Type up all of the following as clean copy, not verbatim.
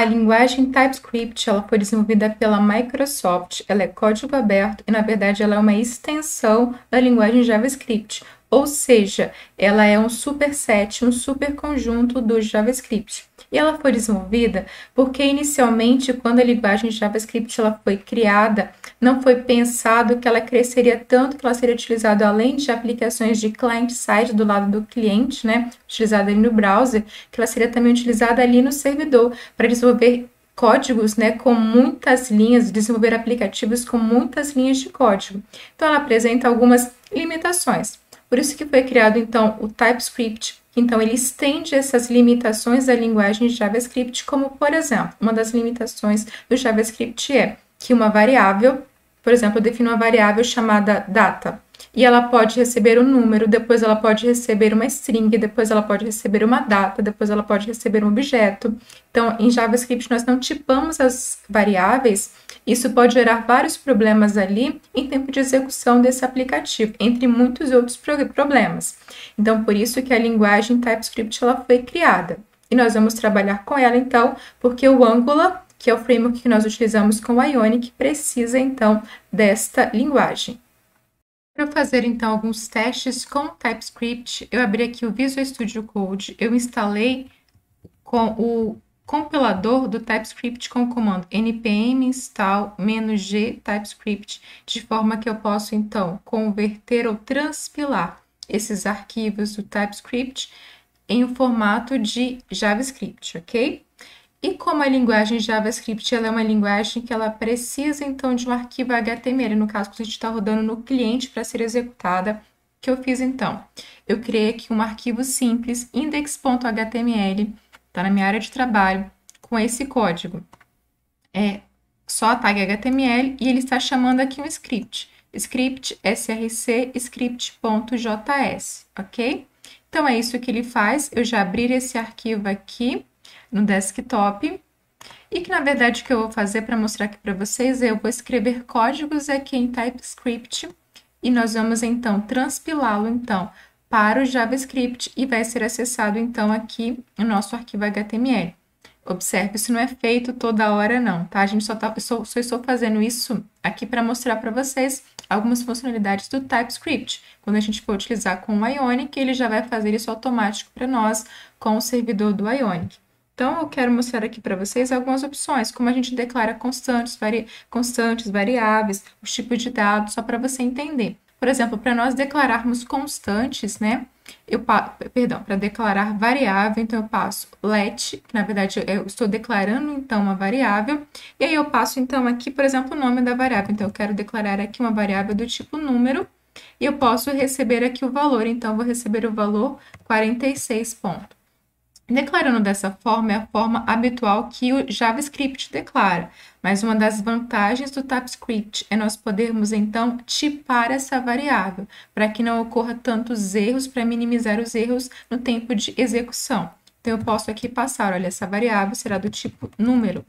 A linguagem TypeScript, ela foi desenvolvida pela Microsoft, ela é código aberto e, na verdade, ela é uma extensão da linguagem JavaScript, ou seja, ela é um superset, um superconjunto do JavaScript. E ela foi desenvolvida porque, inicialmente, quando a linguagem JavaScript ela foi criada, não foi pensado que ela cresceria tanto que ela seria utilizada além de aplicações de client-side do lado do cliente, né, utilizada ali no browser, que ela seria também utilizada ali no servidor para desenvolver códigos, né, com muitas linhas, desenvolver aplicativos com muitas linhas de código. Então, ela apresenta algumas limitações. Por isso que foi criado, então, o TypeScript. Então, ele estende essas limitações da linguagem JavaScript, como, por exemplo, uma das limitações do JavaScript é que uma variável, por exemplo, eu defino uma variável chamada data, e ela pode receber um número, depois ela pode receber uma string, depois ela pode receber uma data, depois ela pode receber um objeto. Então, em JavaScript, nós não tipamos as variáveis. Isso pode gerar vários problemas ali em tempo de execução desse aplicativo, entre muitos outros problemas. Então, por isso que a linguagem TypeScript ela foi criada. E nós vamos trabalhar com ela, então, porque o Angular, que é o framework que nós utilizamos com o Ionic, precisa, então, desta linguagem. Para fazer, então, alguns testes com TypeScript, eu abri aqui o Visual Studio Code, eu instalei com o compilador do TypeScript com o comando npm install -g TypeScript, de forma que eu posso, então, converter ou transpilar esses arquivos do TypeScript em um formato de JavaScript, ok? E como a linguagem JavaScript ela é uma linguagem que ela precisa, então, de um arquivo HTML, no caso, que a gente está rodando no cliente para ser executada, o que eu fiz, então? Eu criei aqui um arquivo simples, index.html, está na minha área de trabalho, com esse código. É só a tag HTML e ele está chamando aqui um script. Script src script.js, ok? Então, é isso que ele faz. Eu já abri esse arquivo aqui no desktop. E que, na verdade, o que eu vou fazer para mostrar aqui para vocês é eu vou escrever códigos aqui em TypeScript e nós vamos, então, transpilá-lo, então, para o JavaScript e vai ser acessado, então, aqui no nosso arquivo HTML. Observe, isso não é feito toda hora, não, tá? A gente só estou fazendo isso aqui para mostrar para vocês algumas funcionalidades do TypeScript. Quando a gente for utilizar com o Ionic, ele já vai fazer isso automático para nós com o servidor do Ionic. Então, eu quero mostrar aqui para vocês algumas opções, como a gente declara constantes, variáveis, os tipos de dados, só para você entender. Por exemplo, para nós declararmos constantes, né? Para declarar variável, então eu passo let, que na verdade eu estou declarando então uma variável, e aí eu passo então aqui, por exemplo, o nome da variável. Então eu quero declarar aqui uma variável do tipo número, e eu posso receber aqui o valor, então eu vou receber o valor 46 pontos. Declarando dessa forma é a forma habitual que o JavaScript declara, mas uma das vantagens do TypeScript é nós podermos, então, tipar essa variável, para que não ocorra tantos erros, para minimizar os erros no tempo de execução. Então, eu posso aqui passar, olha, essa variável será do tipo número.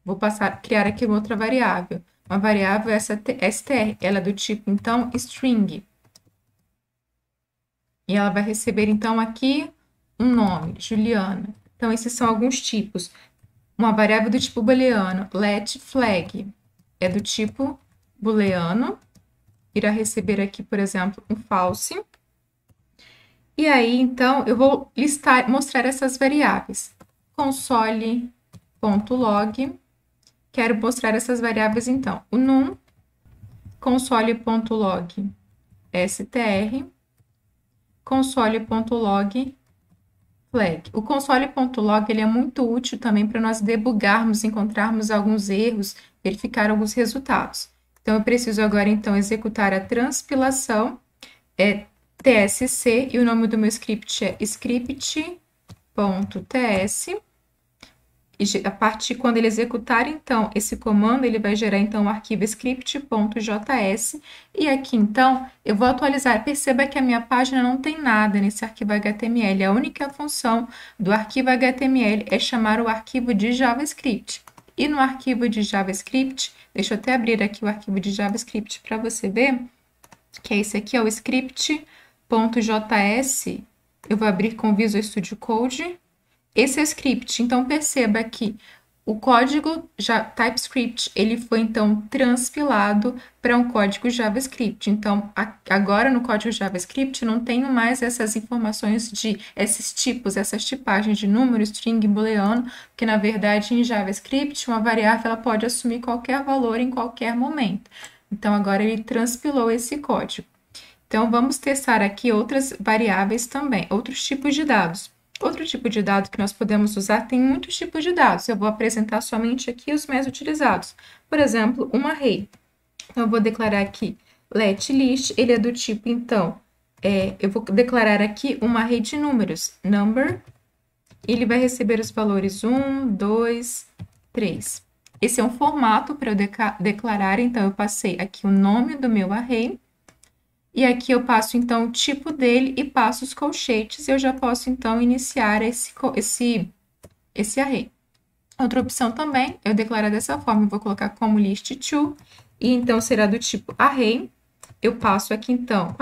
Vou criar aqui uma outra variável, uma variável str, ela é do tipo, então, string. E ela vai receber, então, aqui um nome, Juliana. Então, esses são alguns tipos. Uma variável do tipo booleano, let flag, é do tipo booleano, irá receber aqui, por exemplo, um false. E aí, então, eu vou mostrar essas variáveis. Console.log, quero mostrar essas variáveis, então. O num, console.log str, console.log flag. O console.log ele é muito útil também para nós debugarmos, encontrarmos alguns erros, verificar alguns resultados. Então, eu preciso agora, então, executar a transpilação, tsc, e o nome do meu script é script.ts. E a partir quando ele executar, então, esse comando, ele vai gerar, então, o arquivo script.js. E aqui, então, eu vou atualizar. Perceba que a minha página não tem nada nesse arquivo HTML. A única função do arquivo HTML é chamar o arquivo de JavaScript. E no arquivo de JavaScript, deixa eu até abrir aqui o arquivo de JavaScript para você ver, que é esse aqui, é o script.js. Eu vou abrir com o Visual Studio Code. Esse é o script, então perceba que O código TypeScript, ele foi então transpilado para um código JavaScript. Então, agora no código JavaScript não tenho mais essas informações de esses tipos, essas tipagens de número, string, booleano, porque na verdade em JavaScript uma variável ela pode assumir qualquer valor em qualquer momento. Então, agora ele transpilou esse código. Então, vamos testar aqui outras variáveis também, outros tipos de dados. Outro tipo de dado que nós podemos usar, tem muitos tipos de dados. Eu vou apresentar somente aqui os mais utilizados. Por exemplo, um array. Então, eu vou declarar aqui let list, ele é do tipo, então, eu vou declarar aqui um array de números, number, ele vai receber os valores 1, 2, 3. Esse é um formato para eu declarar, então, eu passei aqui o nome do meu array, e aqui eu passo, então, o tipo dele e passo os colchetes. Eu já posso, então, iniciar esse array. Outra opção também, eu declarar dessa forma. Eu vou colocar como list2. E, então, será do tipo array. Eu passo aqui, então,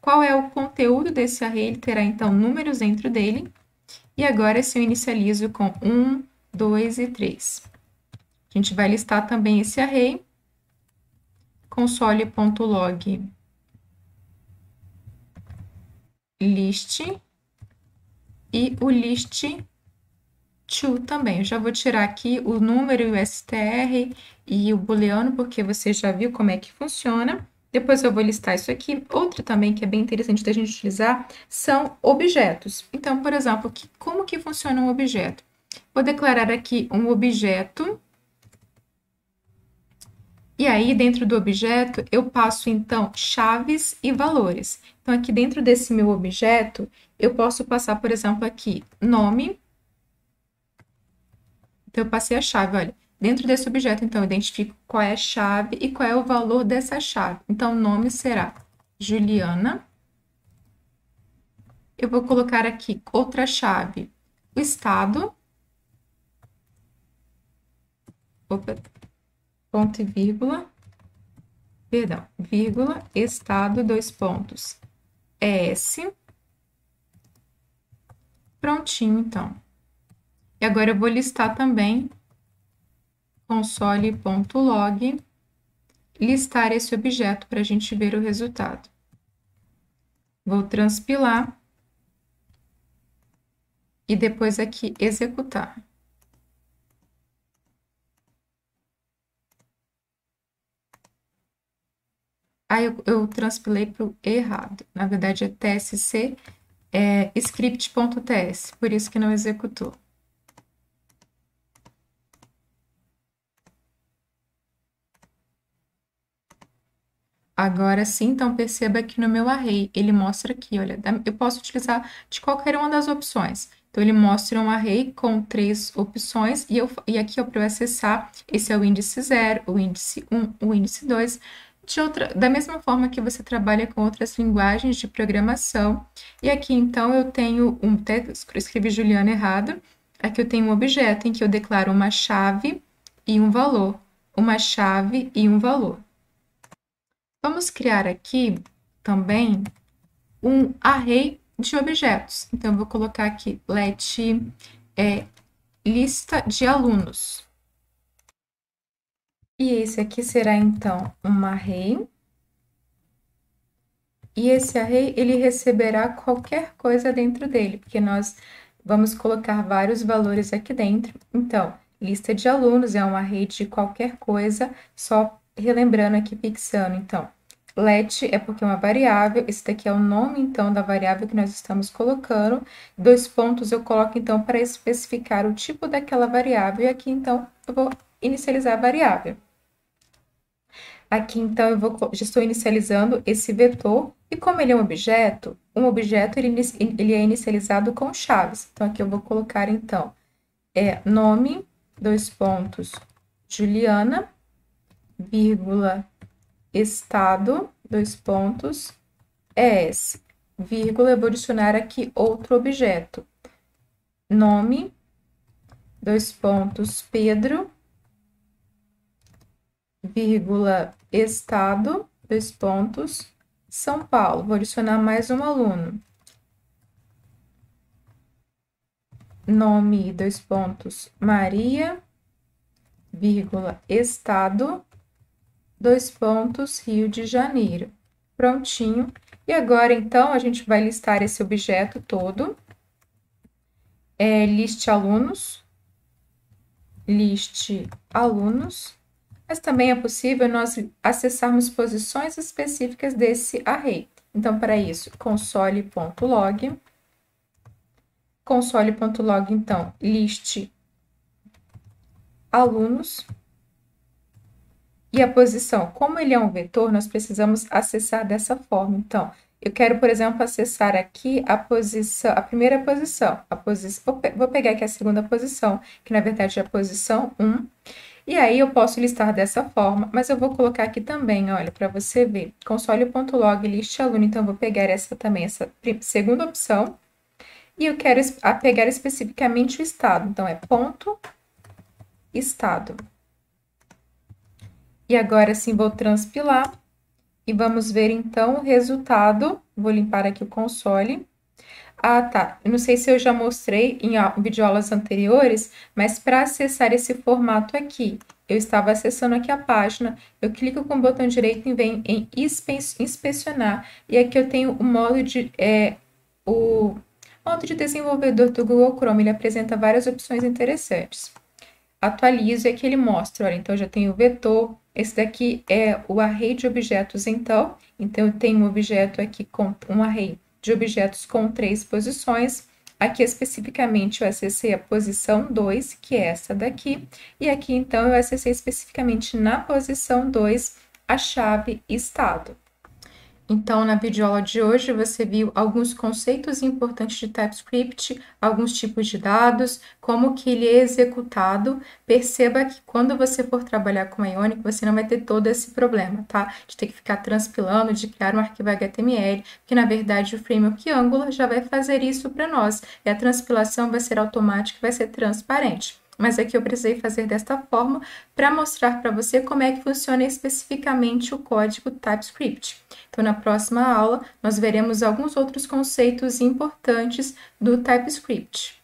qual é o conteúdo desse array. Ele terá, então, números dentro dele. E agora, se eu inicializo com 1, 2 e 3. A gente vai listar também esse array. Console.log list e o list2 também. Eu já vou tirar aqui o número e o str e o booleano, porque você já viu como é que funciona. Depois eu vou listar isso aqui. Outra também que é bem interessante da gente utilizar são objetos. Então, por exemplo, como que funciona um objeto? Vou declarar aqui um objeto. E aí, dentro do objeto, eu passo, então, chaves e valores. Então, aqui dentro desse meu objeto, eu posso passar, por exemplo, aqui, nome. Então, eu passei a chave, olha. Dentro desse objeto, então, eu identifico qual é a chave e qual é o valor dessa chave. Então, o nome será Juliana. Eu vou colocar aqui outra chave, o estado. Opa, ponto e vírgula. Perdão, vírgula, estado, 2 pontos. ES. Prontinho, então. E agora eu vou listar também console.log, listar esse objeto para a gente ver o resultado. Vou transpilar e depois aqui executar. Aí eu transpilei para o errado. Na verdade é tsc script.ts, por isso que não executou. Agora sim, então perceba que no meu array, ele mostra aqui, olha, eu posso utilizar de qualquer uma das opções. Então, ele mostra um array com 3 opções, e aqui, para eu acessar, esse é o índice 0, o índice 1, o índice 2. Da mesma forma que você trabalha com outras linguagens de programação. E aqui, então, eu tenho até escrevi Juliana errado. Aqui eu tenho um objeto em que eu declaro uma chave e um valor. Uma chave e um valor. Vamos criar aqui também um array de objetos. Então, eu vou colocar aqui let lista de alunos. E esse aqui será, então, um array. E esse array, ele receberá qualquer coisa dentro dele, porque nós vamos colocar vários valores aqui dentro. Então, lista de alunos é um array de qualquer coisa, só relembrando aqui, fixando, então. Let é porque é uma variável, esse daqui é o nome, então, da variável que nós estamos colocando. 2 pontos eu coloco, então, para especificar o tipo daquela variável. E aqui, então, eu vou inicializar a variável. Aqui, então, já estou inicializando esse vetor. E como ele é um objeto ele é inicializado com chaves. Então, aqui eu vou colocar, então, nome, 2 pontos, Juliana, vírgula, estado, 2 pontos, ES, vírgula, eu vou adicionar aqui outro objeto. Nome, 2 pontos, Pedro, vírgula, estado, 2 pontos, São Paulo. Vou adicionar mais um aluno. Nome, 2 pontos, Maria, vírgula, estado, dois pontos, Rio de Janeiro. Prontinho. E agora, então, a gente vai listar esse objeto todo. Liste alunos. Liste alunos. Mas também é possível nós acessarmos posições específicas desse array. Então, para isso, console.log. Console.log, então, list alunos. E a posição, como ele é um vetor, nós precisamos acessar dessa forma. Então, eu quero, por exemplo, acessar aqui a posição, a primeira posição. Vou pegar aqui a segunda posição, que na verdade é a posição 1. E aí eu posso listar dessa forma, mas eu vou colocar aqui também, olha, para você ver, console.log list aluno. Então, eu vou pegar essa segunda opção. E eu quero pegar especificamente o estado. Então, é ponto estado. E agora sim, vou transpilar. E vamos ver, então, o resultado. Vou limpar aqui o console. Ah, tá. Eu não sei se eu já mostrei em videoaulas anteriores, mas para acessar esse formato aqui, eu estava acessando aqui a página, eu clico com o botão direito e venho em inspecionar, e aqui eu tenho o modo de desenvolvedor do Google Chrome, ele apresenta várias opções interessantes. Atualizo e aqui ele mostra, olha, então eu já tenho o vetor, esse daqui é o array de objetos, então eu tenho um objeto aqui com um array de objetos com 3 posições. Aqui especificamente eu acessei a posição 2, que é essa daqui, e aqui então eu acessei especificamente na posição 2 a chave estado. Então, na videoaula de hoje, você viu alguns conceitos importantes de TypeScript, alguns tipos de dados, como que ele é executado. Perceba que quando você for trabalhar com Ionic, você não vai ter todo esse problema, tá? De ter que ficar transpilando, de criar um arquivo HTML, porque na verdade o framework Angular já vai fazer isso para nós. E a transpilação vai ser automática, vai ser transparente. Mas aqui eu precisei fazer desta forma para mostrar para você como é que funciona especificamente o código TypeScript. Então, na próxima aula, nós veremos alguns outros conceitos importantes do TypeScript.